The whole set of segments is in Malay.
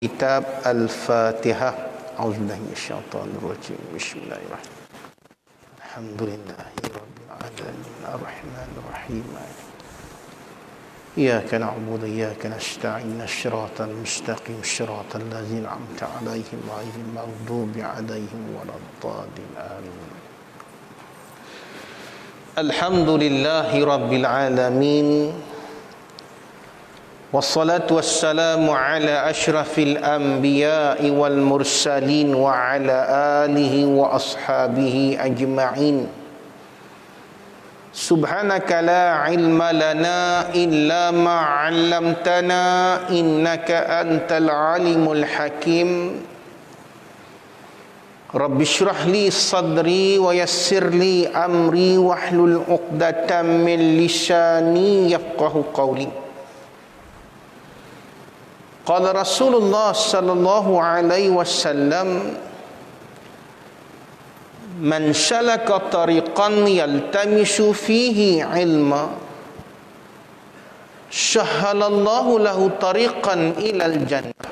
Kitab Al-Fatihah. A'udzubillahi minasyaitonir rajim. Bismillahirrahmanirrahim. Alhamdulillahirabbil alamin arrahmanir rahim. Iyyaka na'budu wa iyyaka nasta'in. Shiratal mustaqim shiratal ladzina an'amta 'alaihim ghairil maghdubi 'alaihim waladdallin. Amin. Alhamdulillahirabbil alamin. Wassalatu wassalamu ala ashrafil anbiya'i wal mursalin wa ala alihi wa ashabihi ajma'in. Subhanaka la ilma lana illa ma 'allamtana innaka antal alimul hakim. Rabbi shrah li sadri wa yassir li amri wahlul 'uqdatam min lisani yafqahu qawli. Qala Rasulullah sallallahu alaihi wasallam, man salaka tariqan yaltamisu fihi ilma sahhalallahu lahu tariqan ilal jannah.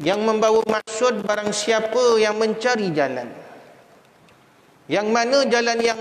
Yang membawa maksud barang siapa yang mencari jalan, yang mana jalan yang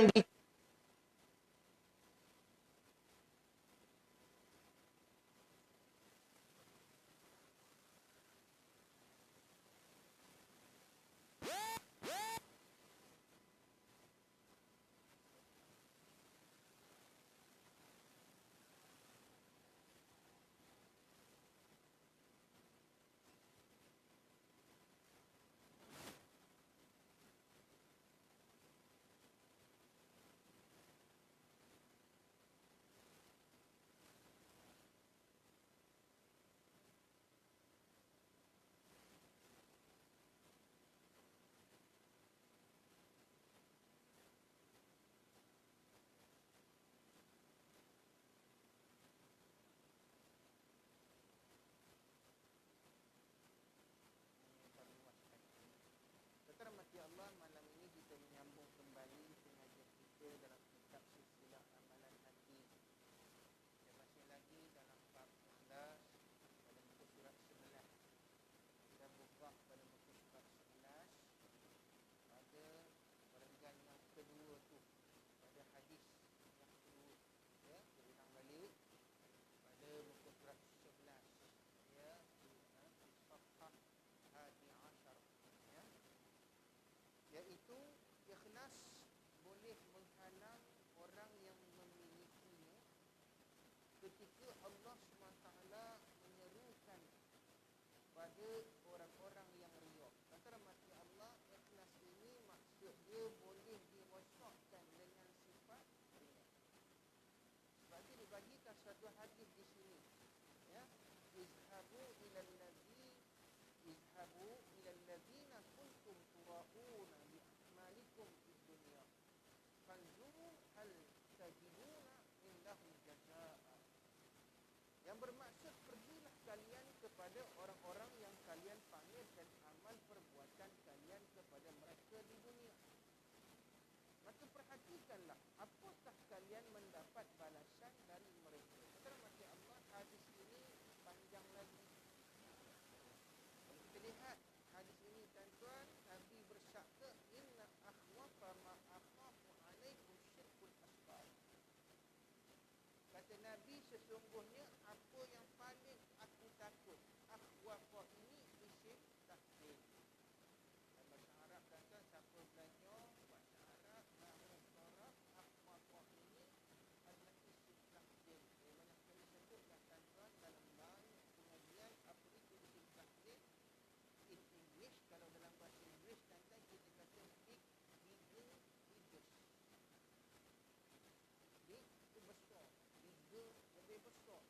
bermaksud pergilah kalian kepada orang-orang yang kalian panggil dan amal perbuatan kalian kepada mereka di dunia. Maka perhatikanlah apakah kalian mendapat balasan dari mereka. Termasuk Allah, hadis ini panjang lagi. Kalau kita lihat hadis ini tuan-tuan, Nabi bersabda, inna akhwafa ma akhafu alaikum syirkul asghar. Kata Nabi, sesungguhnya apa yang paling aku takut. Akhwafa ini isim takdir. Dalam bahasa Arab kata, siapa belajar bahasa Arab, nahu saraf, akhwafa ini adalah isim takdir. Saya banyak kali sebutlah tuan-tuan dalam banyak pengajian apa itu isim takdir. In English, kalau dalam bahasa Inggeris nanti kita kata big, bigger, biggest. Big itu besar, bigger lebih besar.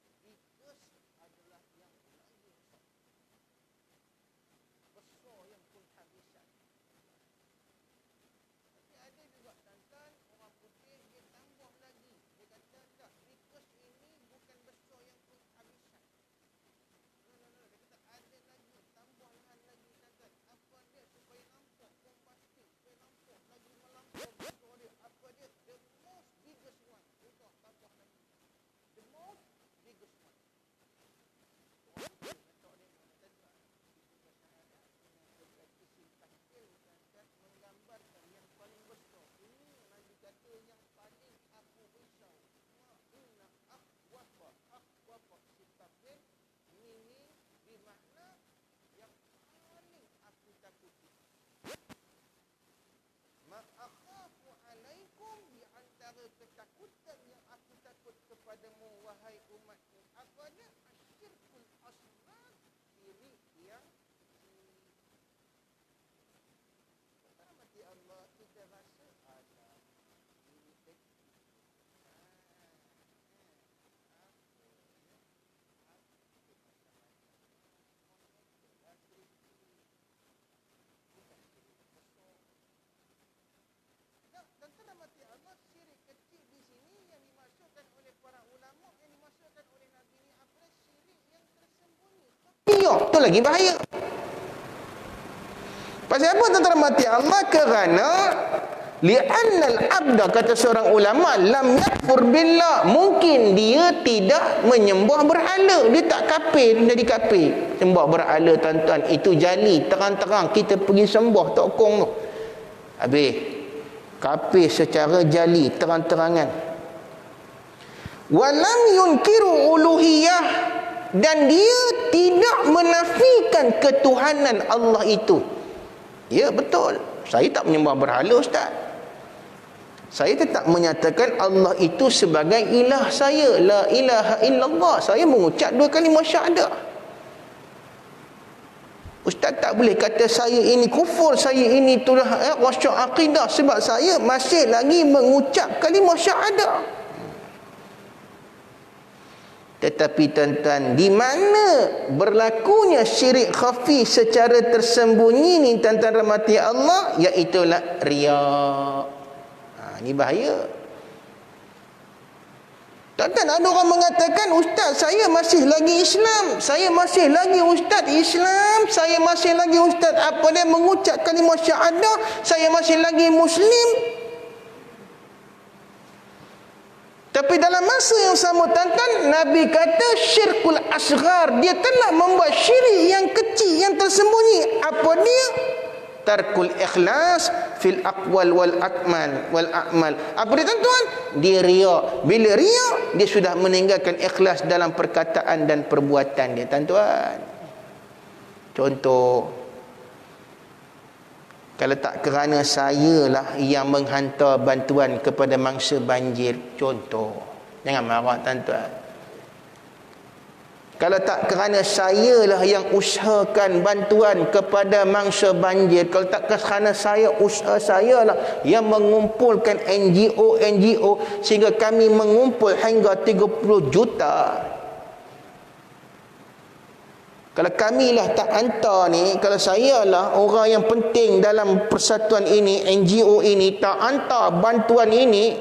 ketakutan yang aku takut kepadamu wahai umatku. Apa dia? Asyirkul asghar, syirik yang kata mati Allah kita rasa ada ini kecil. Dan terhormati Allah, syirik kecil di sini yang dimasukkan oleh para ulama, yang dimasukkan oleh Nabi ini apa? Syirik yang tersembunyi. Iya, itu lagi bahaya. Pasal apa tuan terhormati Allah? Kerana li'annal abda, kata seorang ulama, lam yakfur billah, mungkin dia tidak menyembah berhala. Dia tak kafir, jadi kafir. Sembah berhala tuan-tuan, itu jali terang-terang kita pergi sembah tokong tu. Habis kafir secara jali terang-terangan. Walam yunkiru uluhiyah, dan dia tidak menafikan ketuhanan Allah itu. Ya betul, saya tak menyembah berhala ustaz. Saya tetap menyatakan Allah itu sebagai ilah saya. La ilaha illallah. Saya mengucap 2 kalimah syahadah. Ustaz tak boleh kata saya ini kufur, saya ini tulah rasyuk akidah, sebab saya masih lagi mengucap kalimah syahadah. Tetapi tuan-tuan, di mana berlakunya syirik khafi secara tersembunyi ni tuan-tuan rahmati Allah, iaitulah riya. Ini bahaya. Tuan-tuan, ada orang mengatakan, ustaz saya masih lagi Islam, saya masih lagi ustaz Islam, saya masih lagi ustaz apa dia mengucap kalimah syahadah, saya masih lagi Muslim. Tapi dalam masa yang sama tuan-tuan, Nabi kata syirkul asghar, dia telah membuat syirik yang kecil, yang tersembunyi. Apa dia? Tarkul ikhlas fil aqwal wal a'mal. Apa dia tuan-tuan? Dia riya. Bila riya, dia sudah meninggalkan ikhlas dalam perkataan dan perbuatan dia tuan-tuan. Contoh, kalau tak kerana saya lah yang menghantar bantuan kepada mangsa banjir, contoh, jangan marah tuan-tuan. Kalau tak kerana saya lah yang usahakan bantuan kepada mangsa banjir, kalau tak kerana saya, usaha saya lah yang mengumpulkan NGO sehingga kami mengumpul hingga 30 juta. Kalau kamilah tak hantar ni, kalau saya lah orang yang penting dalam persatuan ini, NGO ini, tak hantar bantuan ini,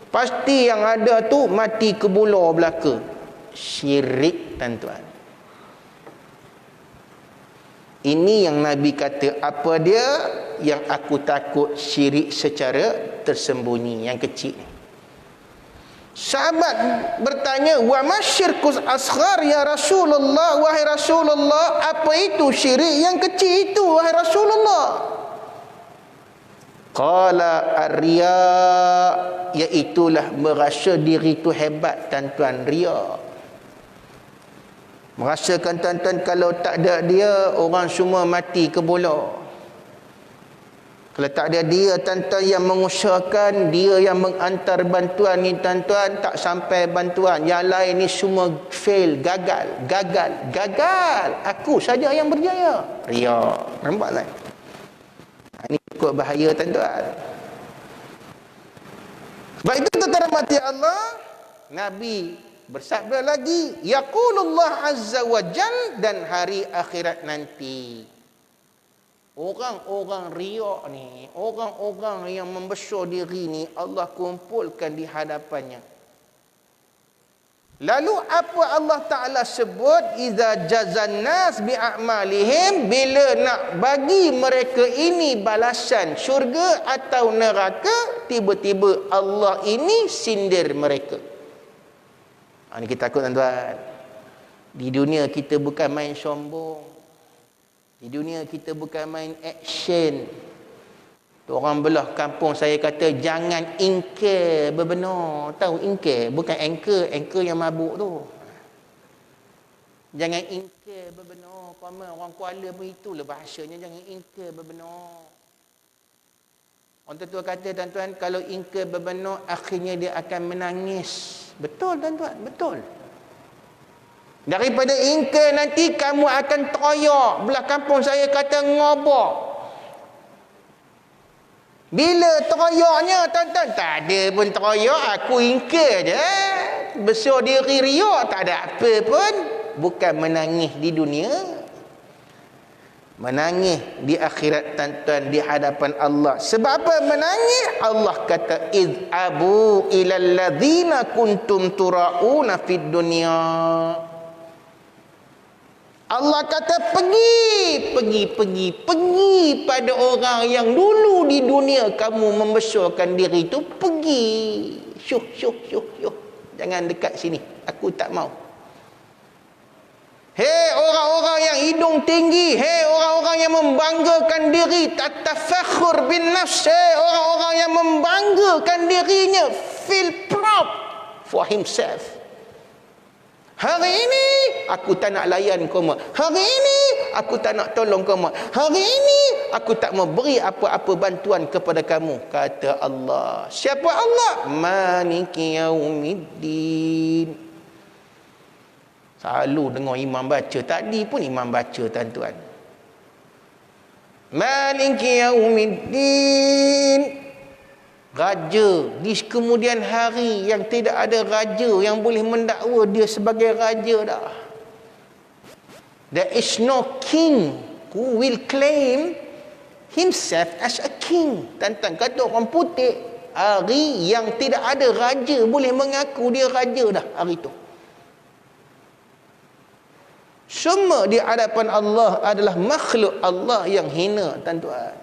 pasti yang ada tu mati ke bola belaka. Syirik tuan-tuan. Ini yang Nabi kata, apa dia? Yang aku takut syirik secara tersembunyi, yang kecil ni. Sahabat bertanya, wa masyirkus asghar ya Rasulullah, wahai Rasulullah, apa itu syirik yang kecil itu wahai Rasulullah? Qala ar-riya, iaitulah merasa diri itu hebat tuan-tuan, riya. Merasakan tuan-tuan kalau tak ada dia orang semua mati ke bola. Kalau tak ada dia tuan-tuan yang mengusahakan, dia yang mengantar bantuan ni tuan-tuan, tak sampai bantuan, yang lain ni semua fail, gagal. Aku saja yang berjaya. Riya. Nampak tak? Ini cukup bahaya tuan-tuan. Sebab itu tuan-tuan rahmati Allah, Nabi bersabda lagi, yaqulullah azza wa jal, dan hari akhirat nanti. Orang-orang riak ni, orang-orang yang membesar diri ni, Allah kumpulkan di hadapannya. Lalu apa Allah Ta'ala sebut? Iza jazan nas bi'a'malihim, bila nak bagi mereka ini balasan syurga atau neraka, tiba-tiba Allah ini sindir mereka. Ini kita takut tuan-tuan. Di dunia kita bukan main sombong. Di dunia kita bukan main action. Orang belah kampung saya kata jangan ingkar bebenar. Tahu ingkar? Bukan anchor yang mabuk tu. Jangan ingkar bebenar. Orang Kuala pun itulah bahasanya, jangan ingkar bebenar. Orang tua kata, tuan-tuan, kalau ingka berbenar, akhirnya dia akan menangis. Betul, tuan-tuan, betul. Daripada ingka nanti kamu akan teroyak. Belah kampung saya kata ngobok. Bila teroyaknya, tuan-tuan? Tak ada pun teroyak, aku ingka je. Besar diri riak, tak ada apa pun. Bukan menangis di dunia, menangis di akhirat, tuan-tuan, di hadapan Allah. Sebab apa menangis? Allah kata, id'abu ilal ladzina kuntum tura'una fid dunya. Allah kata pergi pada orang yang dulu di dunia kamu membesarkan diri itu. Pergi. Syuh. Jangan dekat sini, aku tak mau. Hei orang-orang yang hidung tinggi, hei orang-orang yang membanggakan diri, tatafakhur bin nafs, hei orang-orang yang membanggakan dirinya, feel proud for himself. Hari ini aku tak nak layan kamu. Hari ini aku tak nak tolong kamu. Hari ini aku tak mau beri apa-apa bantuan kepada kamu, kata Allah. Siapa Allah? Maliki yaumiddin. Selalu dengar imam baca. Tadi pun imam baca, tuan-tuan. Maliki yaumiddin. Raja di kemudian hari yang tidak ada raja yang boleh mendakwa dia sebagai raja dah. There is no king who will claim himself as a king. Tuan-tuan, kata orang putih, hari yang tidak ada raja boleh mengaku dia raja dah hari itu. Semua di hadapan Allah adalah makhluk Allah yang hina, tuan-tuan.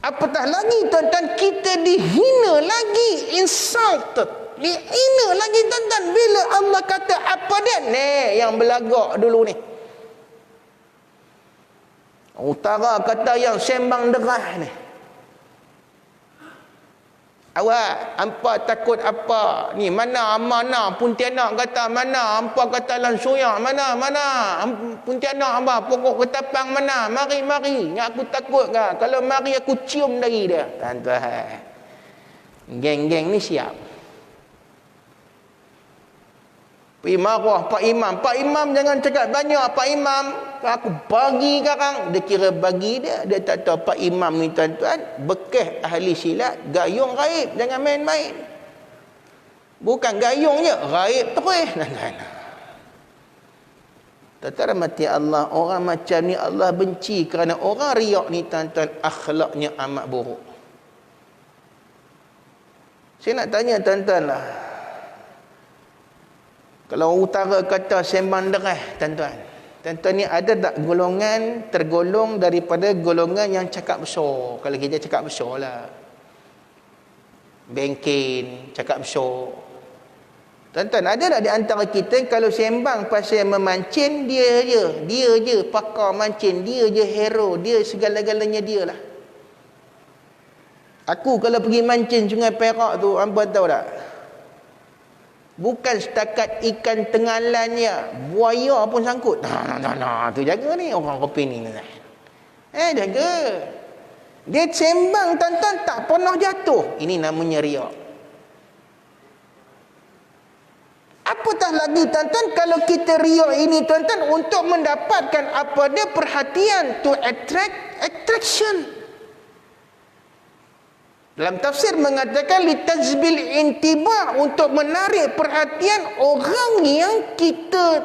Apatah lagi, tuan-tuan, kita dihina lagi, insulted, dihina lagi, tuan-tuan, bila Allah kata apa dia? Ni yang belagak dulu ni. Utara kata yang sembang derah ni. Awak, hampa takut apa? Ni mana Pontianak kata mana? Hampa kata Lansuyak mana? Pontianak hamba pokok ketapang mana? Mari. Yang aku takut ke? Kalau mari aku cium dari dia. Tuan-tuan, geng-geng ni siap. Pergi marah Pak Imam jangan cakap banyak. Pak Imam, aku bagi sekarang. Dia kira bagi dia tak tahu Pak Imam ni, tuan-tuan, bekas ahli silat, gayung gaib. Jangan main-main. Bukan gayung je, gaib terus. Tuan-tuan mati Allah, orang macam ni Allah benci kerana orang riak ni, tuan-tuan, akhlaknya amat buruk. Saya nak tanya tuan-tuan lah. Kalau utara kata sembang derah, tuan-tuan ni ada tak golongan tergolong daripada golongan yang cakap besar? Kalau kita cakap besar lah, bengkin, cakap besar. Tuan-tuan, ada tak di antara kita kalau sembang pasal memancing, dia je pakar mancing, dia je hero, dia segala-galanya dia lah. Aku kalau pergi mancing Sungai Perak tu, hangpa tahu tak? Bukan setakat ikan tengalannya, buaya pun sangkut. Tu jaga ni orang kopi ni. Jaga. Dia sembang, tuan-tuan, tak pernah jatuh. Ini namanya riak. Apatah lagi, tuan-tuan, kalau kita riak ini, tuan-tuan, untuk mendapatkan apa dia perhatian, to attraction. Dalam tafsir mengatakan litazbil intiba, untuk menarik perhatian orang yang kita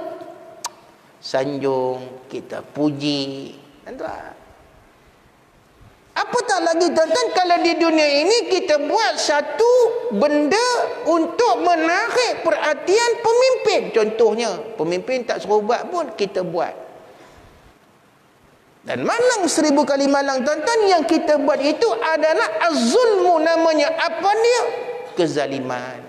sanjung, kita puji. Tuan-tuan, apatah lagi, tuan-tuan, kalau di dunia ini kita buat satu benda untuk menarik perhatian pemimpin. Contohnya, pemimpin tak suruh buat pun kita buat. Dan malang 1000 kali malang, tuan-tuan, yang kita buat itu adalah az-zulmu, namanya apa dia? Kezaliman.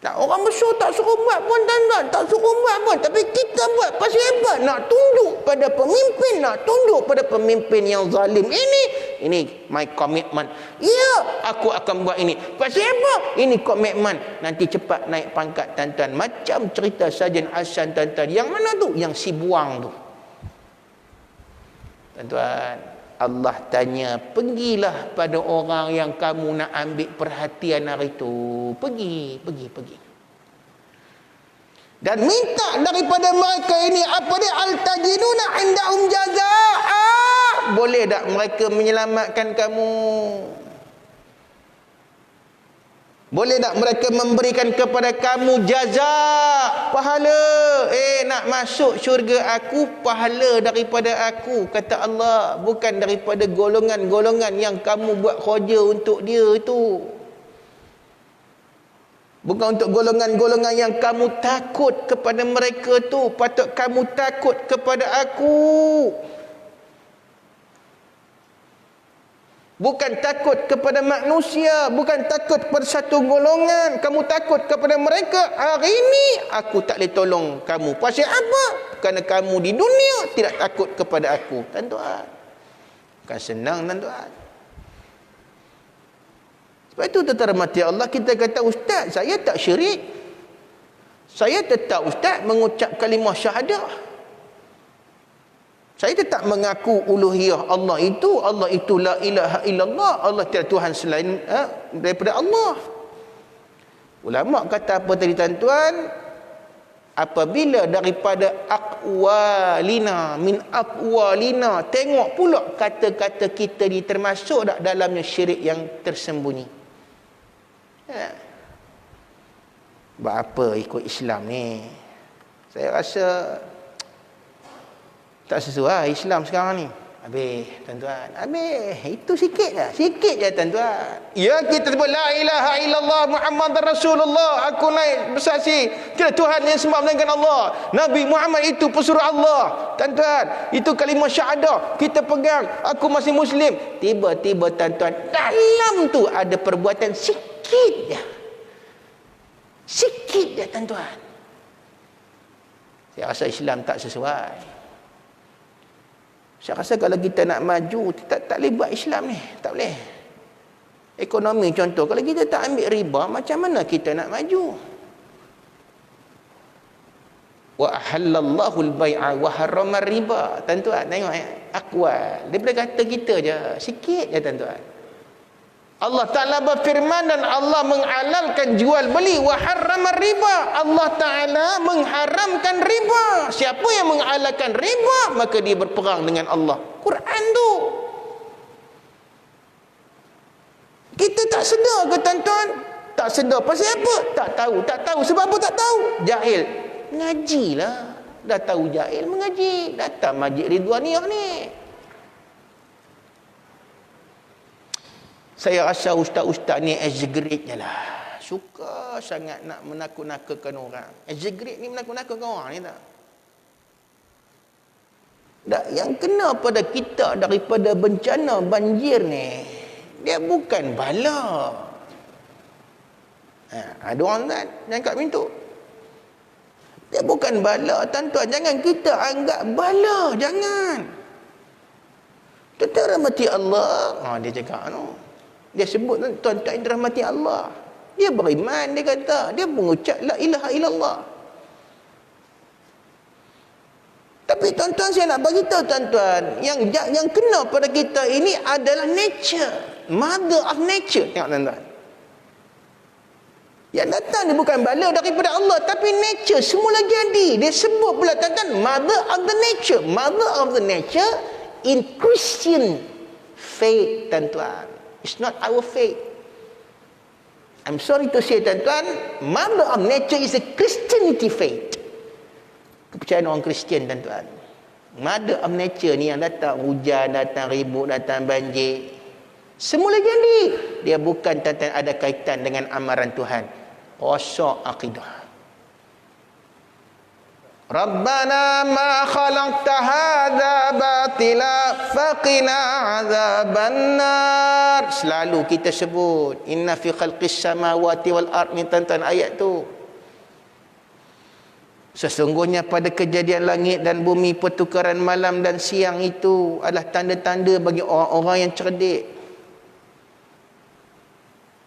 Tak, orang besar tak suruh buat pun, tuan-tuan, tak suruh buat pun, tapi kita buat. Pasal apa? Nak tunjuk pada pemimpin, nak tunjuk pada pemimpin yang zalim ini my commitment. Ya, aku akan buat ini. Pasal apa? Ini komitmen. Nanti cepat naik pangkat, tuan-tuan. Macam cerita Sarjan Hasan, tuan-tuan. Yang mana tu? Yang si buang tu. Tuan-tuan, Allah tanya, pergilah pada orang yang kamu nak ambil perhatian hari itu. Pergi. Dan minta daripada mereka ini, apa dia? Al-tajiduna indahum jazaa. Boleh tak mereka menyelamatkan kamu? Boleh tak mereka memberikan kepada kamu jazaa, pahala? Nak masuk syurga aku, pahala daripada aku, kata Allah, bukan daripada golongan-golongan yang kamu buat kerja untuk dia itu. Bukan untuk golongan-golongan yang kamu takut kepada mereka tu. Patut kamu takut kepada aku. Bukan takut kepada manusia, bukan takut kepada satu golongan. Kamu takut kepada mereka. Hari ini aku tak boleh tolong kamu. Pasal apa? Kerana kamu di dunia tidak takut kepada aku. Tuan-tuan, bukan senang, tuan-tuan. Sebab itu tuan-tuan rahmati Allah, kita kata, ustaz, saya tak syirik. Saya tetap ustaz mengucap kalimah syahadah. Saya tetap mengaku uluhiyah Allah itu la ilaha illallah, Allah tiada Tuhan selain daripada Allah. Ulama kata apa tadi tuan-tuan? Apabila daripada min aqwalina, tengok pula kata-kata kita ni termasuk tak dalamnya syirik yang tersembunyi. Buat apa ikut Islam ni? Saya rasa tak sesuai Islam sekarang ni. Habis tuan-tuan, habis. Itu sikit je tuan-tuan. Ya, kita sebut la ilaha illallah Muhammadar Rasulullah, aku naik bersaksi tiada Tuhan yang sembah melainkan Allah, Nabi Muhammad itu pesuruh Allah. Tuan-tuan, itu kalimah syahadah kita pegang, aku masih muslim. Tiba-tiba tuan-tuan, dalam tu ada perbuatan sikit je tuan-tuan. Saya rasa Islam tak sesuai. Saya rasa kalau kita nak maju, tak boleh buat Islam ni. Tak boleh. Ekonomi contoh, kalau kita tak ambil riba, macam mana kita nak maju? Wa ahallallahu al-bai'a wa harrama riba. Tuan-tuan, tengok akwal. Daripada kata kita je, sikit je tuan-tuan. Allah Ta'ala berfirman dan Allah menghalalkan jual beli. Wa harrama riba. Allah Ta'ala mengharamkan riba. Siapa yang menghalalkan riba, maka dia berperang dengan Allah. Quran tu. Kita tak sedar ke tuan-tuan? Tak sedar. Pasal apa? Tak tahu. Sebab apa tak tahu? Jahil. Mengajilah. Dah tahu jahil, mengaji. Datang Masjid Ridwaniyah ni. Saya rasa ustaz-ustaz ni exaggerate je lah. Suka sangat nak menakut-nakutkan orang. Exaggerate ni menakut-nakutkan orang ni tak? Yang kena pada kita daripada bencana banjir ni, dia bukan bala. Ada orang kan yang kat pintu. Dia bukan bala, tuan-tuan. Jangan kita anggap bala. Jangan. Tuan-tuan rahmati Allah. Dia cakap no. Dia sebut tuan-tuan dirahmati Allah. Dia beriman, dia kata, dia mengucap la ilaha illallah. Tapi tuan-tuan, saya nak bagi tahu tuan-tuan, yang kena pada kita ini adalah nature, mother of nature. Tengok tuan-tuan. Yang datang ni bukan bala daripada Allah, tapi nature semula jadi. Dia sebut pula tuan-tuan, mother of the nature in Christian faith tuan-tuan. It's not our faith. I'm sorry to say tuan-tuan, mother of nature is a Christianity faith. Kepercayaan orang Kristian tuan-tuan. Mother of nature ni yang datang hujan, datang ribut, datang banjir. Semula jadi. Dia bukan tuan-tuan ada kaitan dengan amaran Tuhan. Rosak akidah. Rabbana ma khalaqta hadza batila faqina azabannar. Selalu kita sebut inna fi khalqis samawati wal ardi, tuan-tuan, ayat tu. Sesungguhnya pada kejadian langit dan bumi, pertukaran malam dan siang itu adalah tanda-tanda bagi orang-orang yang cerdik.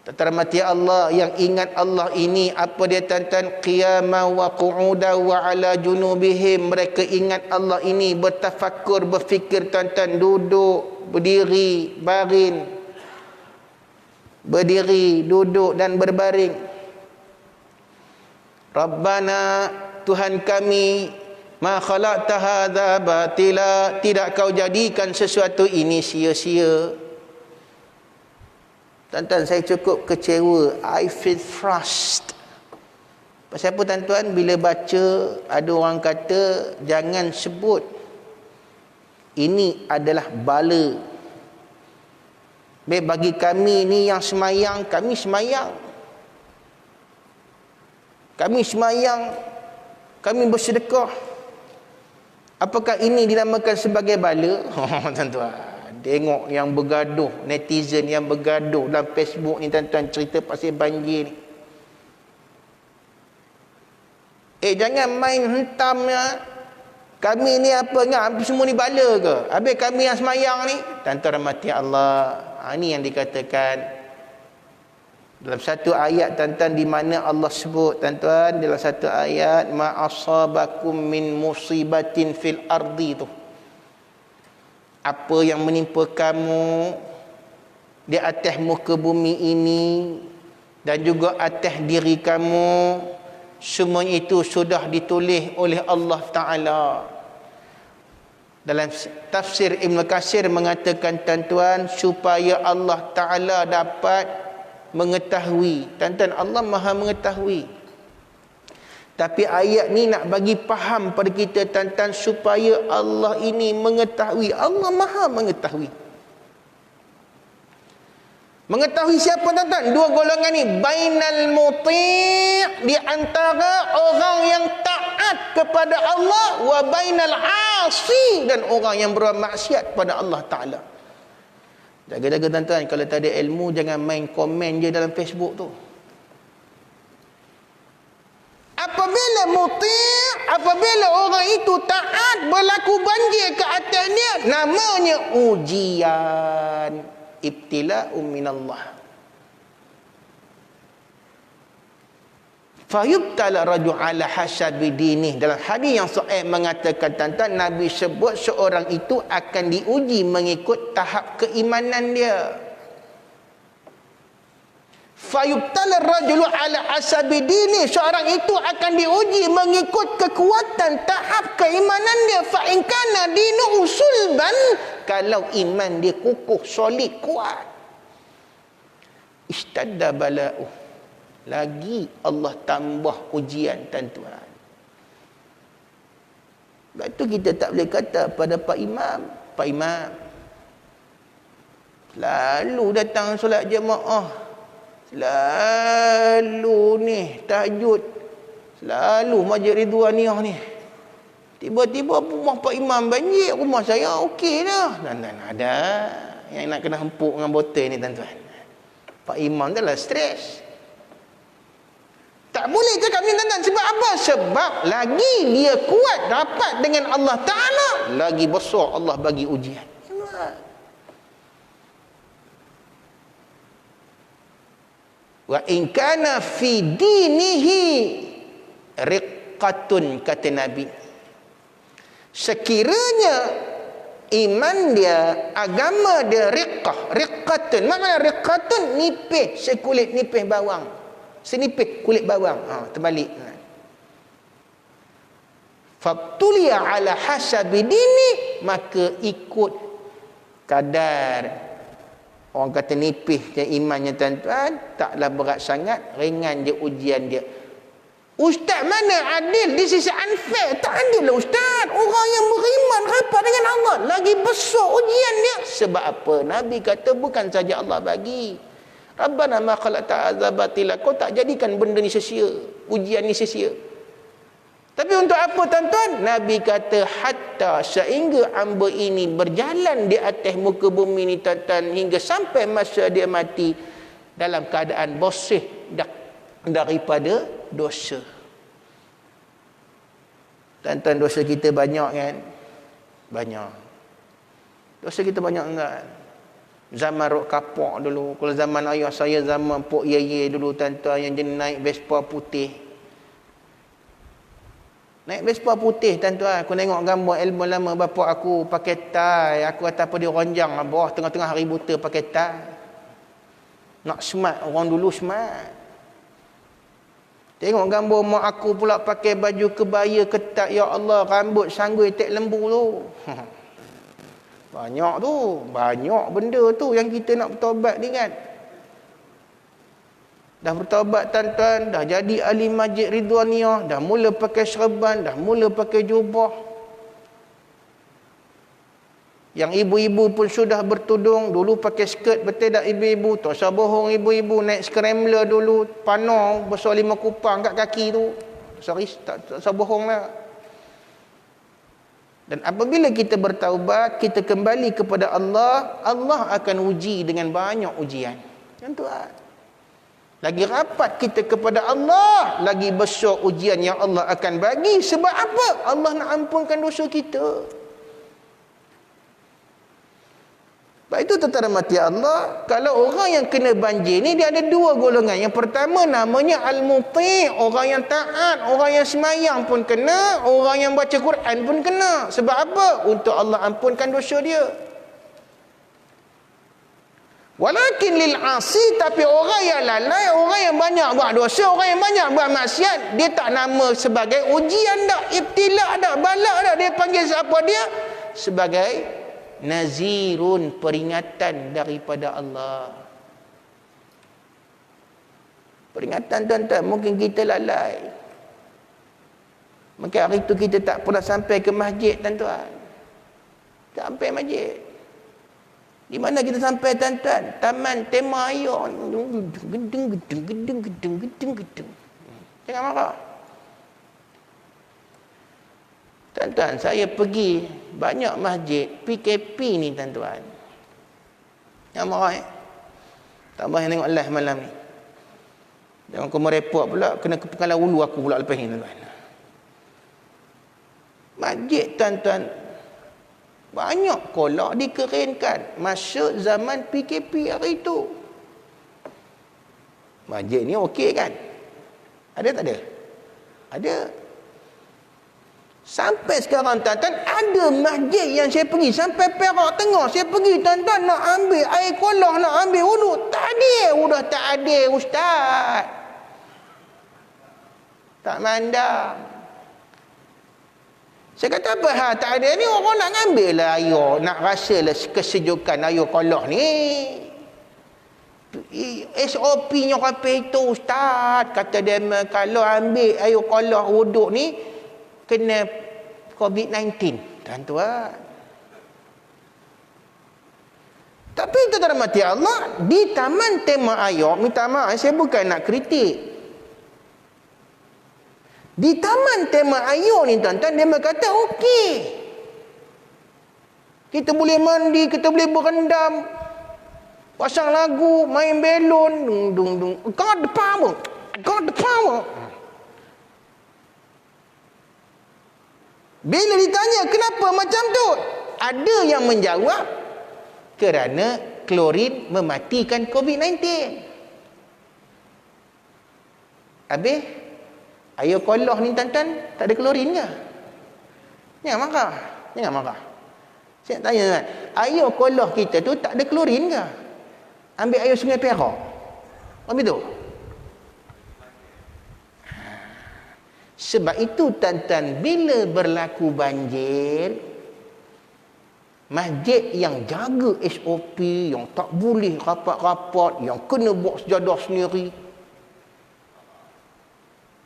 Tuan-tuan mati Allah, yang ingat Allah ini apa dia tuan-tuan? Qiyaman wa qu'udan wa ala junubihim. Mereka ingat Allah ini bertafakur, berfikir tuan-tuan, duduk, berdiri, baring, berdiri, duduk dan berbaring. Rabbana, Tuhan kami, ma khalaqta hadza batila, tidak kau jadikan sesuatu ini sia-sia. Tuan-tuan, saya cukup kecewa. I feel frust. Pasal apa tuan-tuan? Bila baca, ada orang kata, jangan sebut ini adalah bala. Bagi kami ni yang semayang, kami semayang. Kami semayang, kami bersedekah. Apakah ini dinamakan sebagai bala? Tuan-tuan, tengok yang bergaduh, netizen yang bergaduh dalam Facebook ni tuan-tuan, cerita pasal banjir ni. Jangan main hentam ya. Kami ni apa semua ni bala ke? Habis kami yang semayang ni, tuan-tuan rahmati Allah. Ini yang dikatakan dalam satu ayat tuan-tuan, di mana Allah sebut tuan-tuan, dalam satu ayat, ma asabakum min musibatin fil ardi tu. Apa yang menimpa kamu di atas muka bumi ini dan juga atas diri kamu, semua itu sudah ditulis oleh Allah Ta'ala. Dalam tafsir Ibn Katsir mengatakan tuan-tuan, supaya Allah Ta'ala dapat mengetahui. Tuan-tuan, Allah Maha mengetahui. Tapi ayat ni nak bagi faham pada kita tuan-tuan, supaya Allah ini mengetahui. Allah Maha mengetahui. Mengetahui siapa tuan-tuan? Dua golongan ni, bainal muti', di antara orang yang taat kepada Allah, wa bainal asi, dan orang yang berbuat maksiat pada Allah Ta'ala. Jaga-jaga tuan-tuan, kalau tak ada ilmu jangan main komen je dalam Facebook tu. Apabila muti', apabila orang itu taat, berlaku banjir ke atas dia, namanya ujian, ibtila'un minallah. Fayubtala rajul ala hasabi dinih. Dalam hadis yang sahih mengatakan tuan-tuan, Nabi sebut seorang itu akan diuji mengikut tahap keimanan dia. Fayubtala rajulu ala hasabi dini, seorang itu akan diuji mengikut kekuatan tahap keimanan dia. Fa in kana dinu usulban, kalau iman dia kukuh, solid, kuat, istadda bala'u, lagi Allah tambah ujian tuan-tuan. Sebab tu kita tak boleh kata pada Pak Imam, Pak Imam lalu datang solat jemaah, selalu ni tahajud, selalu Masjid Ridwaniyah ni, tiba-tiba rumah Pak Imam banjir, rumah saya okey dah. Dan ada yang nak kena hempuk dengan botol ni tuan-tuan. Pak Imam dah lah stres. Tak boleh cakap ni tuan-tuan. Sebab apa? Sebab lagi dia kuat rapat dengan Allah Ta'ala, lagi besar Allah bagi ujian. Wa in kana fi dinihi riqqatun, kata Nabi, sekiranya iman dia, agama dia riqqah, riqqatun, makna riqqatun nipih, sekulit nipih bawang, senipih kulit bawang, terbalik. Fatuliya ala hasabi dini, maka ikut kadar. Orang kata nipih je imannya tuan-tuan, taklah berat sangat, ringan je ujian dia. Ustaz mana adil? This is unfair. Tak adil lah Ustaz. Orang yang beriman rapat dengan Allah, lagi besar ujian dia. Sebab apa? Nabi kata bukan saja Allah bagi. Rabbana ma khalaqta hadza batila. Kau tak jadikan benda ni sia-sia, ujian ni sia-sia. Tapi untuk apa tuan-tuan? Nabi kata hatta, sehingga hamba ini berjalan di atas muka bumi ni tuan-tuan, hingga sampai masa dia mati dalam keadaan bersih daripada dosa. Tuan-tuan, dosa kita banyak kan? Banyak. Dosa kita banyak enggak? Zaman rok kapak dulu. Kalau zaman ayah saya, zaman Pok Yeye dulu, tuan-tuan, yang jenis naik Vespa putih. Naik Vespa putih, tuan-tuan. Aku tengok gambar album lama bapak aku pakai tie. Aku kata apa dia ranjang bawah tengah-tengah hari buta pakai tie. Nak smart, orang dulu smart. Tengok gambar mak aku pula pakai baju kebaya ketat. Ya Allah, rambut sanggui tek lembu tu. Banyak tu. Banyak benda tu yang kita nak bertaubat ni kan. Dah bertaubat tuan-tuan. Dah jadi ahli masjid Ridwaniyah. Dah mula pakai serban. Dah mula pakai jubah. Yang ibu-ibu pun sudah bertudung. Dulu pakai skirt, betul tak ibu-ibu? Tak usah bohong ibu-ibu. Naik scrambler dulu. Panau besar 5 kupang kat kaki tu. Sorry, tak usah bohong lah. Dan apabila kita bertaubat, kita kembali kepada Allah, Allah akan uji dengan banyak ujian. Tuan-tuan. Lagi rapat kita kepada Allah, lagi besar ujian yang Allah akan bagi. Sebab apa? Allah nak ampunkan dosa kita. Sebab itu tentara mati Allah, kalau orang yang kena banjir ni, dia ada dua golongan. Yang pertama namanya Al-Muti', orang yang taat, orang yang semayang pun kena, orang yang baca Quran pun kena. Sebab apa? Untuk Allah ampunkan dosa dia. Walakin lil asi, tapi orang yang lalai, orang yang banyak buat dosa, orang yang banyak buat maksiat, dia tak nama sebagai ujian dak, ibtila dak, balak dak. Dia panggil siapa dia? Sebagai nazirun, peringatan daripada Allah. Peringatan tuan-tuan, mungkin kita lalai. Mungkin hari itu kita tak pernah sampai ke masjid tuan-tuan. Tak sampai masjid. Di mana kita sampai tuan-tuan? Taman Tema Air. Gedeng. Jangan marah. Tuan-tuan, saya pergi banyak masjid PKP ni tuan-tuan. Yang marah tambah yang tengok live malam ni. Jangan aku merepot pula, kena kepekalan ulu aku pula lepas ni tuan-tuan. Masjid tuan-tuan, banyak kolak dikeringkan masa zaman PKP hari itu. Masjid ni okey kan? Ada tak ada? Ada. Sampai sekarang tuan-tuan, ada masjid yang saya pergi sampai Perak Tengah, saya pergi tuan-tuan nak ambil air kolah, nak ambil wuduk, tak ada. Sudah tak ada ustaz. Tak mandang. Saya kata apa hal tak ada ni, orang nak ambil lah air, nak rasalah kesejukan air kolah ni. SOP-nya apa itu ustaz? Kata dia, kalau ambil air kolah wuduk ni kena COVID-19 tuan-tuan. Tapi tuan-tuan mati Allah, di Taman Tema Air, minta maaf saya bukan nak kritik, di Taman Tema Air ni tuan-tuan, dia kata okey, kita boleh mandi, kita boleh berendam, pasang lagu, main belon, dung. God the power. Bila ditanya kenapa macam tu, ada yang menjawab kerana klorin mematikan COVID-19. Habis air kolah ni tuan-tuan tak ada klorin ke? Jangan marah. Saya tanya kan, air kolah kita tu tak ada klorin ke? Ambil air Sungai Perak. Apa itu? Sebab itu tuan-tuan, bila berlaku banjir, masjid yang jaga SOP, yang tak boleh rapat-rapat, yang kena buat sejadah sendiri,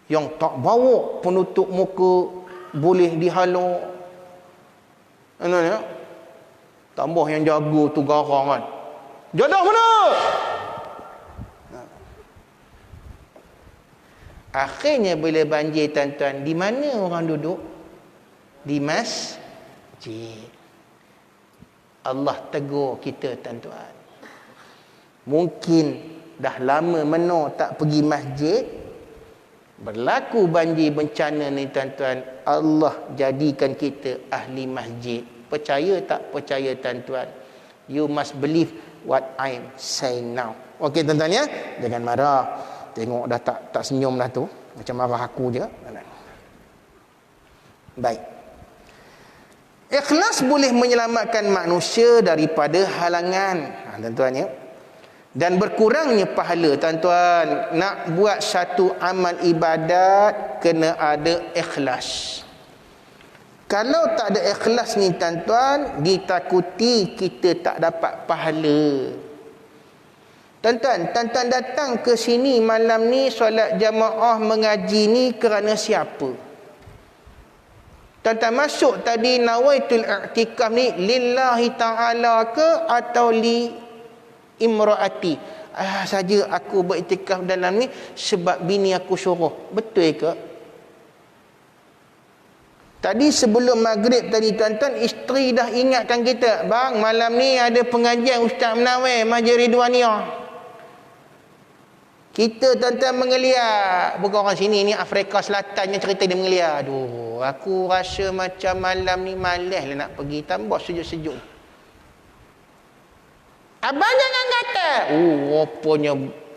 yang tak bawa penutup muka, boleh dihalau. Tambah yang jaga tu garang kan, jadah mana? Akhirnya bila banjir tuan-tuan, di mana orang duduk? Di masjid. Allah tegur kita tuan-tuan. Mungkin dah lama mana tak pergi masjid, berlaku banjir bencana ni tuan-tuan, Allah jadikan kita ahli masjid. Percaya tak percaya tuan-tuan? You must believe what I'm saying now. Okey tuan-tuan ya, jangan marah. Tengok dah tak senyum dah tu, macam marah aku je. Baik. Ikhlas boleh menyelamatkan manusia daripada halangan. Tuan-tuan ya. Dan berkurangnya pahala. Tuan-tuan, nak buat satu amal ibadat kena ada ikhlas. Kalau tak ada ikhlas ni tuan-tuan, ditakuti kita tak dapat pahala. Tuan-tuan datang ke sini malam ni solat jamaah mengaji ni kerana siapa? Tuan-tuan masuk tadi nawaitul i'tikaf ni lillahi ta'ala ke atau li imraati? Saja aku beriktikaf dalam ni sebab bini aku suruh. Betul ke? Tadi sebelum maghrib tadi tuan-tuan, isteri dah ingatkan kita, bang malam ni ada pengajian Ustaz Menawai Masjid Ridwaniyah. Kita tuan-tuan mengeliat. Bukan orang sini ni Afrika Selatan yang cerita dia mengeliat. Aduh, aku rasa macam malam ni malas lah nak pergi. Tambah sejuk-sejuk. Abang jangan kata. Rupanya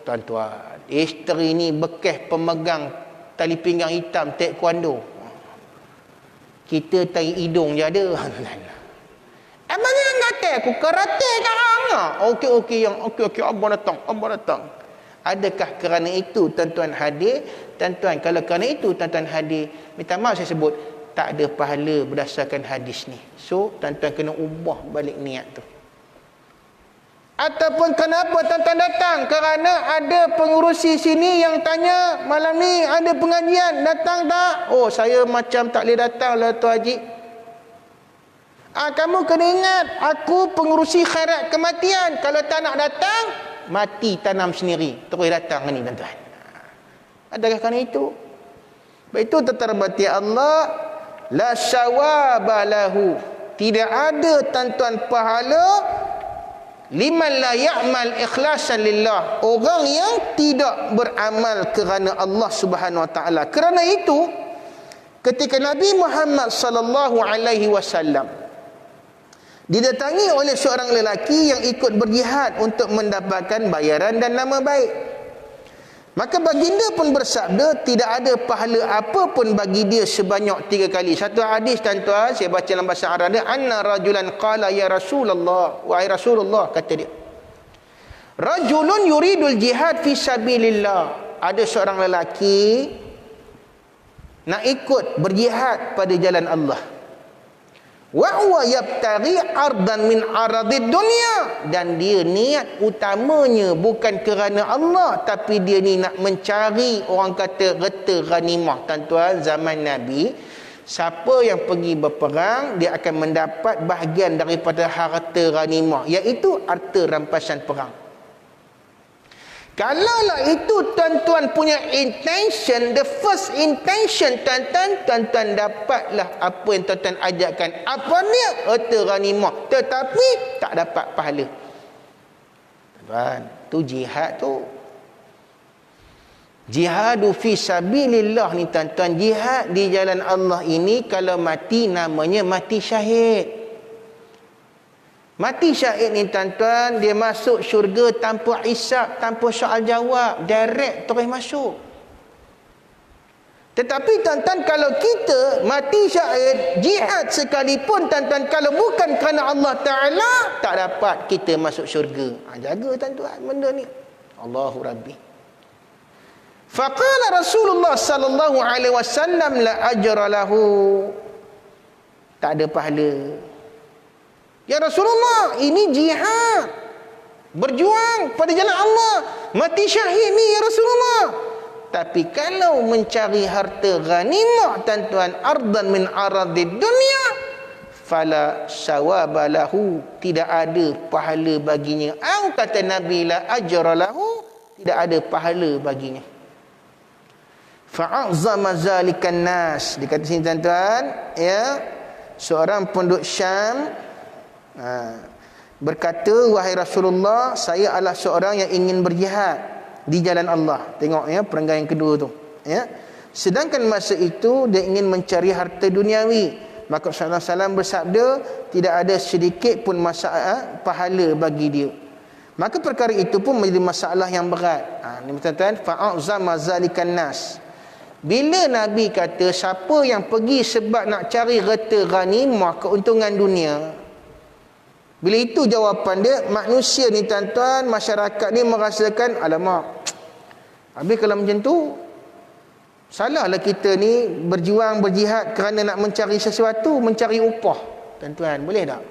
tuan-tuan, isteri ni bekas pemegang tali pinggang hitam taekwondo. Kita tarik hidung je ada. Abang jangan kata aku karate sekarang. Okey, abang datang. Adakah kerana itu tuan-tuan hadir? Tuan-tuan, kalau kerana itu tuan-tuan hadir, minta maaf saya sebut, tak ada pahala berdasarkan hadis ni. So, tuan-tuan kena ubah balik niat tu. Ataupun kenapa tuan-tuan datang? Kerana ada pengurusi sini yang tanya, malam ni ada pengajian, datang tak? Oh, saya macam tak boleh datang lah Tuan Haji. Kamu kena ingat, aku pengurusi khairat kematian. Kalau tak nak datang, mati tanam sendiri. Terus datang ni tuan-tuan. Adakah kerana itu? Baik itu terterbati Allah, la syawabalahu. Tidak ada tuan-tuan pahala liman la ya'mal ikhlasan lillah. Orang yang tidak beramal kerana Allah Subhanahu wa taala. Kerana itu ketika Nabi Muhammad sallallahu alaihi wasallam didatangi oleh seorang lelaki yang ikut berjihad untuk mendapatkan bayaran dan nama baik, maka baginda pun bersabda, tidak ada pahala apa pun bagi dia sebanyak 3 kali. Satu hadis tuan-tuan, saya baca dalam bahasa Arab dia, anna rajulan qala ya Rasulullah, wahai Rasulullah, kata dia, rajulun yuridul jihad fi sabilillah. Ada seorang lelaki nak ikut berjihad pada jalan Allah. Wa huwa yabtaghi ardan min aradid dunya, dan dia niat utamanya bukan kerana Allah, tapi dia ni nak mencari, orang kata, reta ghanimah. Tuan-tuan, zaman Nabi, siapa yang pergi berperang, dia akan mendapat bahagian daripada harta ghanimah, iaitu harta rampasan perang. Kalaulah itu tuan-tuan punya intention, the first intention tuan-tuan dapatlah apa yang tuan-tuan ajarkan. Apa dia? Harta ghanimah. Tetapi tak dapat pahala. Tuan-tuan, tu jihad tu. Jihadu fi sabilillah ni tuan-tuan, jihad di jalan Allah ini, kalau mati namanya mati syahid. Mati syahid ni tuan-tuan, dia masuk syurga tanpa hisab, tanpa soal jawab, direct terus masuk. Tetapi tuan-tuan, kalau kita mati syahid, jihad sekalipun tuan-tuan, kalau bukan kerana Allah Ta'ala, tak dapat kita masuk syurga. Jaga tuan-tuan benda ni. Allahu Rabbi. Faqala Rasulullah sallallahu alaihi wasallam la ajra lahu. Tak ada pahala. Ya Rasulullah, ini jihad, berjuang pada jalan Allah, mati syahid ni ya Rasulullah. Tapi kalau mencari harta ghanimah tuan-tuan, ardan min aradid dunya, fala sawabalahu, tidak ada pahala baginya. Au kata Nabi, la ajra lahu, tidak ada pahala baginya. Fa'azama zalikan nas. Dikata sini tuan-tuan, ya, seorang penduduk Syam berkata, wahai Rasulullah, saya adalah seorang yang ingin berjihad di jalan Allah. Tengok ya, perenggan yang kedua tu ya. Sedangkan masa itu dia ingin mencari harta duniawi. Maka Rasulullah SAW bersabda, tidak ada sedikit pun pahala bagi dia. Maka perkara itu pun menjadi masalah yang berat. Ni tuan-tuan, fa'azama zalikan nas. Bila Nabi kata siapa yang pergi sebab nak cari harta ghanimah, keuntungan dunia, bila itu jawapan dia, manusia ni tuan-tuan, masyarakat ni merasakan, alamak, habis kalau macam tu, salahlah kita ni berjuang, berjihad kerana nak mencari sesuatu, mencari upah. Tuan-tuan, boleh tak?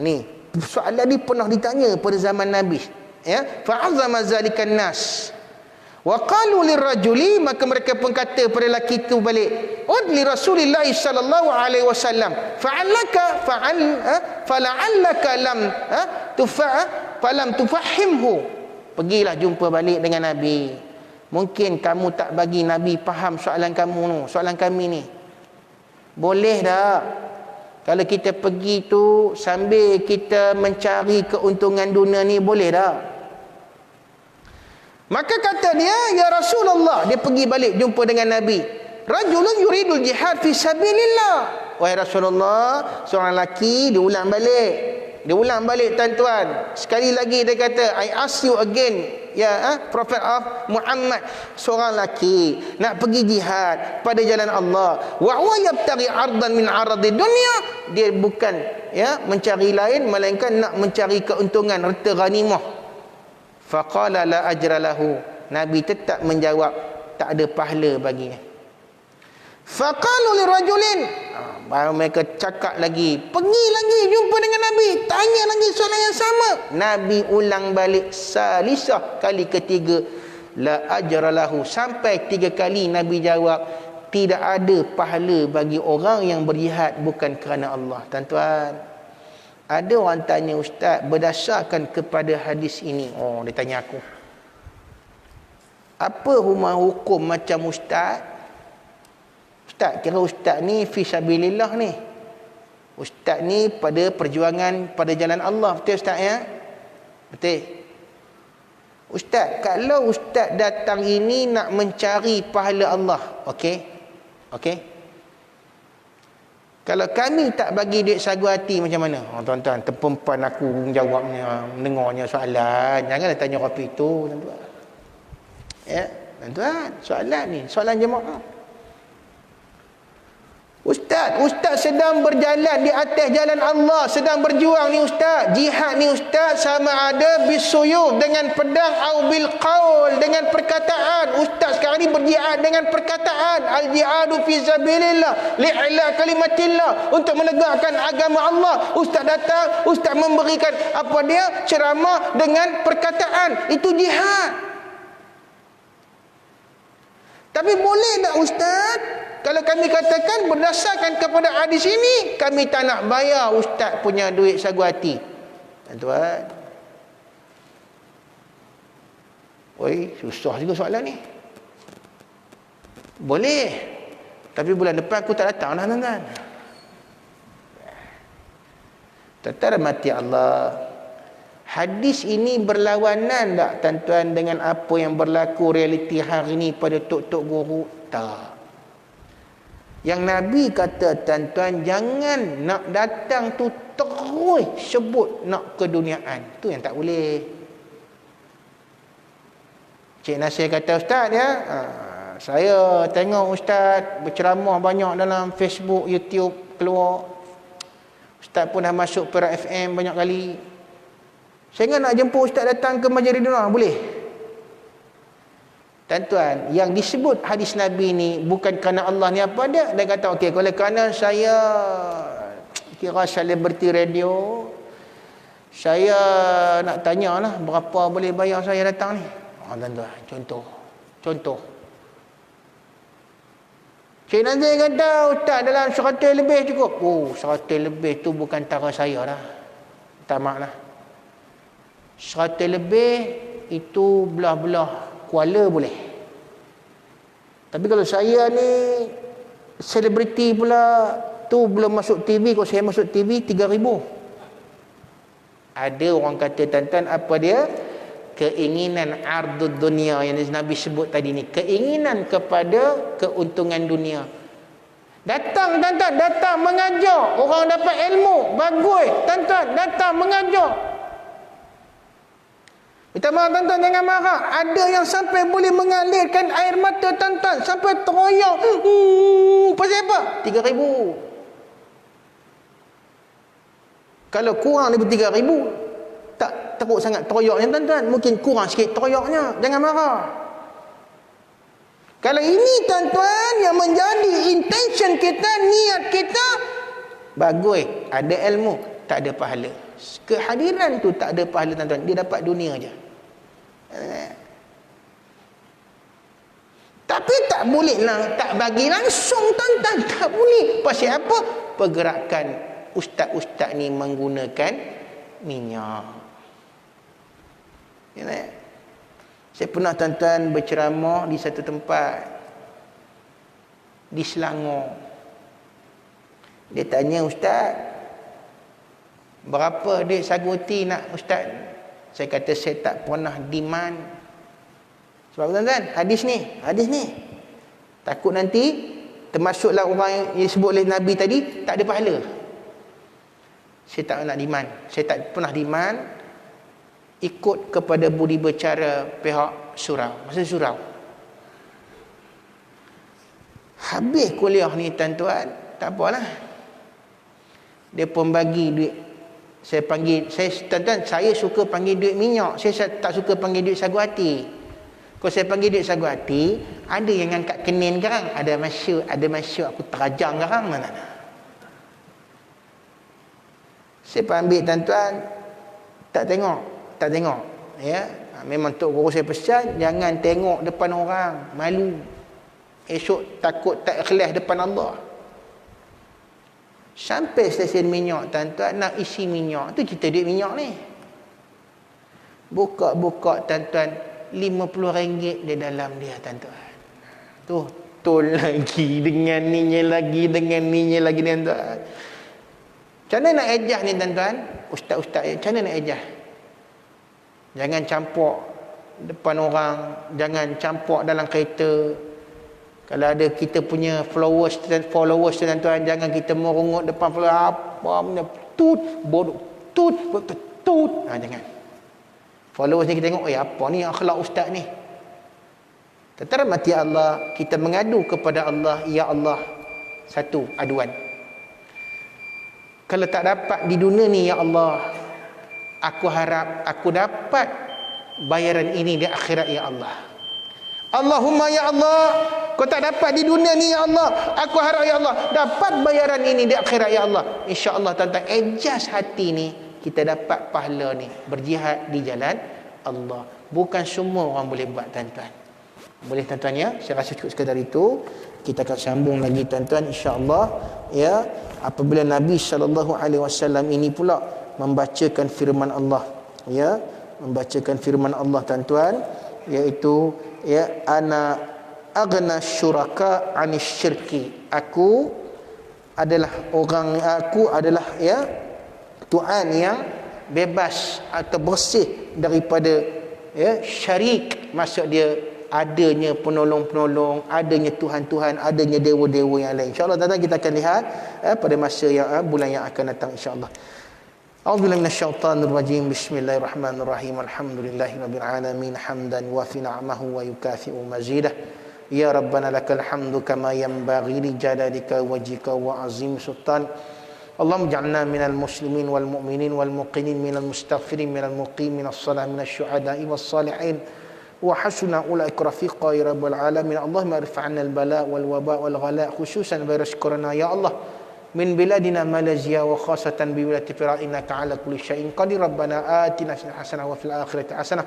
Ni soalan ni pernah ditanya pada zaman Nabi, ya, fa'azama zalikan nas wa qalu lirrajuli, maka mereka pun kata pada lelaki itu balik, udli Rasulillah sallallahu alaihi wasallam fa'allaka fala'allaka lam falam tufahimhu, pergilah jumpa balik dengan Nabi, mungkin kamu tak bagi Nabi faham soalan kamu ni, soalan kami ni. Boleh tak kalau kita pergi tu sambil kita mencari keuntungan dunia ni, boleh tak? Maka kata dia, ya Rasulullah, dia pergi balik jumpa dengan Nabi, rajulun yuridul jihad fi sabilillah. Wahai Rasulullah, seorang lelaki, dia ulang balik tuan-tuan, sekali lagi dia kata, I ask you again, ya Prophet of Muhammad, seorang lelaki nak pergi jihad pada jalan Allah, wa huwa yabtaghi ardan min aradi dunya, dia bukan mencari lain melainkan nak mencari keuntungan harta ghanimah. Faqala la ajra lahu, Nabi tetap menjawab tak ada pahala baginya. Faqalu lirajulin, baru mereka cakap lagi, pergi lagi jumpa dengan Nabi, tanya lagi soalan yang sama. Nabi ulang balik salisah, kali ketiga, la ajra lahu, sampai 3 kali Nabi jawab tidak ada pahala bagi orang yang berjihad bukan kerana Allah. Tuan-tuan, ada orang tanya, ustaz, berdasarkan kepada hadis ini, dia tanya aku, apa hukum macam ustaz? Ustaz, kira ustaz ni fi sabilillah ni, ustaz ni pada perjuangan pada jalan Allah, betul ustaz ya? Betul. Ustaz, kalau ustaz datang ini nak mencari pahala Allah, okey, kalau kami tak bagi duit sagu hati macam mana? Tuan-tuan, terpempan aku jawabnya, mendengarnya soalan. Janganlah tanya kopi itu, tuan-tuan. Ya, tuan-tuan, soalan ni, soalan jemaah. Ustaz sedang berjalan di atas jalan Allah, sedang berjuang ni ustaz. Jihad ni ustaz sama ada bisuyuf dengan pedang, au bil qaul dengan perkataan. Ustaz sekarang ni berjihad dengan perkataan. Al jihadu fi sabilillah li'ila kalimatillah, untuk menegakkan agama Allah. Ustaz datang, ustaz memberikan apa dia? Ceramah dengan perkataan. Itu jihad. Tapi boleh tak ustaz kalau kami katakan berdasarkan kepada hadis ini, kami tak nak bayar ustaz punya duit sagu hati? Tuan-tuan, susah juga soalan ni. Boleh, tapi bulan depan aku tak datang lah tuan-tuan. Tuan-tuan mati Allah, hadis ini berlawanan tak tuan-tuan dengan apa yang berlaku realiti hari ini pada tok-tok guru? Tak. Yang Nabi kata tuan-tuan, jangan nak datang tu terus sebut nak keduniaan. Tu yang tak boleh. Cik Nasir kata, ustaz ya, saya tengok ustaz berceramah banyak dalam Facebook, YouTube keluar. Ustaz pun dah masuk Perak FM banyak kali. Saya nak jemput ustaz datang ke Majlis Dunia, boleh? Tuan-tuan, yang disebut hadis Nabi ni bukan kerana Allah ni apa dia? Dia kata, okey, kalau kerana saya kira selebriti radio, saya nak tanyalah berapa boleh bayar saya datang ni. Tuan-tuan, contoh. Cik Nazir kata, ustaz dalam 100 lebih cukup. 100 lebih tu bukan tara saya dah. Tak mak lah. 100 lebih itu belah-belah Kuala boleh. Tapi kalau saya ni selebriti pula, tu belum masuk TV. Kalau saya masuk TV 3,000. Ada orang kata tuan-tuan, apa dia? Keinginan ardud dunia yang Nabi sebut tadi ni, keinginan kepada keuntungan dunia. Datang tuan-tuan, datang mengajar, orang dapat ilmu bagus. Tuan-tuan datang mengajar. Minta maaf tuan-tuan, jangan marah. Ada yang sampai boleh mengalirkan air mata tuan-tuan, sampai teroyak. Pasal apa? 3,000. Kalau kurang daripada 3,000, tak teruk sangat teroyaknya tuan-tuan. Mungkin kurang sikit teroyaknya. Jangan marah. Kalau ini tuan-tuan yang menjadi intention kita, niat kita, bagus, ada ilmu, tak ada pahala. Kehadiran tu tak ada pahala tuan-tuan, dia dapat dunia aja. Tapi tak boleh lah, tak bagi langsung tuan-tuan, tak boleh. Pasal apa? Pergerakan ustaz-ustaz ni menggunakan minyak. Saya pernah tuan-tuan berceramah di satu tempat di Selangor. Dia tanya, ustaz, berapa duit sagu roti nak ustaz? Saya kata saya tak pernah demand. Sebab tuan-tuan, hadis ni takut nanti termasuklah orang yang disebut oleh Nabi tadi, tak ada pahala. Saya tak nak demand. Saya tak pernah demand. Ikut kepada budi bicara pihak surau. Masa surau, habis kuliah ni tuan-tuan, tak apalah, dia pun bagi duit. Saya panggil, tuan-tuan, saya suka panggil duit minyak, saya tak suka panggil duit sagu hati. Kalau saya panggil duit sagu hati, ada yang angkat kenin garang, ada masuk aku terajang garang mana. Saya ambil tuan-tuan, tak tengok ya. Memang Tok Guru saya pesan, jangan tengok depan orang, malu. Esok takut tak ikhlas depan Allah. Sampai stesen minyak tuan-tuan, nak isi minyak tu, cerita duit minyak ni, buka tuan-tuan, RM50 di dalam dia tuan-tuan. Tu tol lagi dengan ninya lagi tuan-tuan. Macam mana nak ejah ni tuan-tuan? Ustaz-ustaz, macam mana nak ejah? Jangan campur depan orang, jangan campur dalam kereta. Kalau ada kita punya followers tuan-tuan, jangan kita merungut depan apa punya bodoh tut. Jangan. Followers ni kita tengok, apa ni akhlak ustaz ni. Terhormati Allah, kita mengadu kepada Allah, ya Allah, satu aduan. Kalau tak dapat di dunia ni, ya Allah, aku harap aku dapat bayaran ini di akhirat, ya Allah. Allahumma ya Allah, kau tak dapat di dunia ni, ya Allah, aku harap, ya Allah, dapat bayaran ini di akhirat, ya Allah. InsyaAllah tuan-tuan, ejas hati ni, kita dapat pahala ni, berjihad di jalan Allah. Bukan semua orang boleh buat tuan-tuan. Boleh tuan-tuan ya? Saya rasa cukup sekadar itu. Kita akan sambung lagi tuan-tuan, insya-Allah ya, apabila Nabi SAW ini pula membacakan firman Allah, ya, membacakan firman Allah tuan-tuan, iaitu ya, ana aghna syuraka 'anis syirki. Aku adalah ya Tuhan yang bebas atau bersih daripada ya syarik. Maksud dia adanya penolong-penolong, adanya Tuhan-Tuhan, adanya dewa-dewa yang lain. InsyaAllah tuan-tuan kita akan lihat pada masa yang bulan yang akan datang, insyaAllah. A'udzubillahi minasyaitonir rajim. Bismillahirrahmanirrahim. Alhamdulillahirabbil alamin, hamdan wa fi ni'amahu wa yukafi'u mazidah. Ya Rabbana lakal hamdu kama yanbaghi li jalalika wajhika wa azim sultan. Allahumma ij'alna minal muslimin wal mu'minin wal muqinin minal mustaghfirin minal muqimin as-salah minasy syuhada'i was salihin wa hasuna ulaika rafiqa ya rabbal alamin. Allahumma irfa' 'anna al-bala' wal waba' wal ghala' khususan virus corona ya Allah min biladina Malaysia wa khasatan bi wilayati Iraq, innaka 'ala kulli syai'in qadir. Rabbana atina hasanah wa fil akhirati hasanah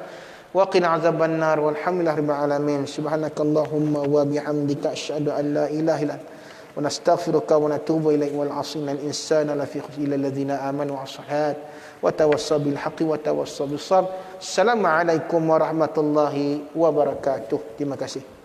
wa qina 'adzaban nar walhamdulillahi rabbil alamin. Subhanakallahumma wa bihamdika asyhadu an la ilaha illa anta wa nastaghfiruka wa natubu ilaik wal 'asina al insana la fi khusr illa alladhina amanu wa as-salat wa tawassaw bil haqqi wa tawassaw bis sabr. Assalamualaikum warahmatullahi wabarakatuh. Terima kasih.